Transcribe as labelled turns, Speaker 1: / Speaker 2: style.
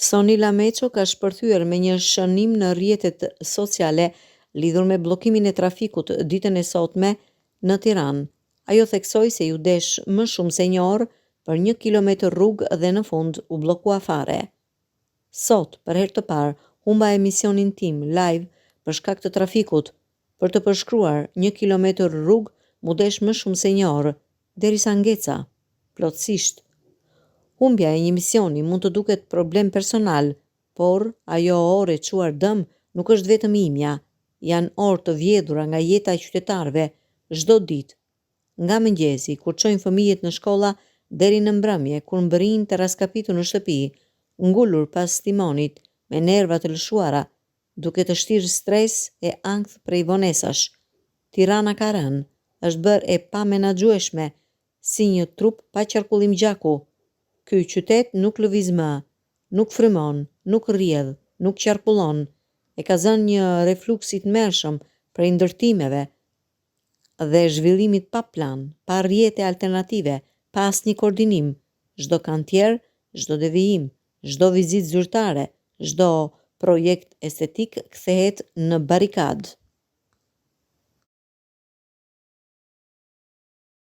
Speaker 1: Soni Lameço ka shpërthyer me një shënim në rrjetet sociale lidhur me bllokimin e trafikut ditën e sotme në Tiranë. Ajo theksoi se ju desh më shumë se një orë për 1 kilometër rrugë dhe në fund u bllokua fare. Sot, për herë të parë, humba emisionin tim live për shkak të trafikut. Për të përshkruar 1 kilometër rrugë mu desh më shumë se një orë, derisa ngeca, plotësisht. Humbja e një misioni mund të duket problem personal, por ajo orë e quar dëm nuk është vetëm imja, janë orë të vjedhura nga jeta e qytetarëve çdo ditë. Nga mëngjesi, kur çojnë fëmijët në shkolla, deri në mbrëmje, kur mbërrin të raskapitur në shtëpi, ngulur pas timonit, me nerva të lëshuara, duke të shtirë stres e ankth prej vonesash. Tirana ka rënë, është bërë e pa menaxhueshme, si një trup pa qarkullim gjaku. Ky qytet nuk lëviz më, nuk frymon, nuk rrjedh, nuk qarkullon, e ka zënë një refluks i tmerrshëm prej ndërtimeve dhe zhvillimit pa plan, pa rrjete alternative, pa asnjë koordinim. Çdo kantier, çdo devijim, çdo vizitë zyrtare, çdo projekt estetik kthehet në barikadë.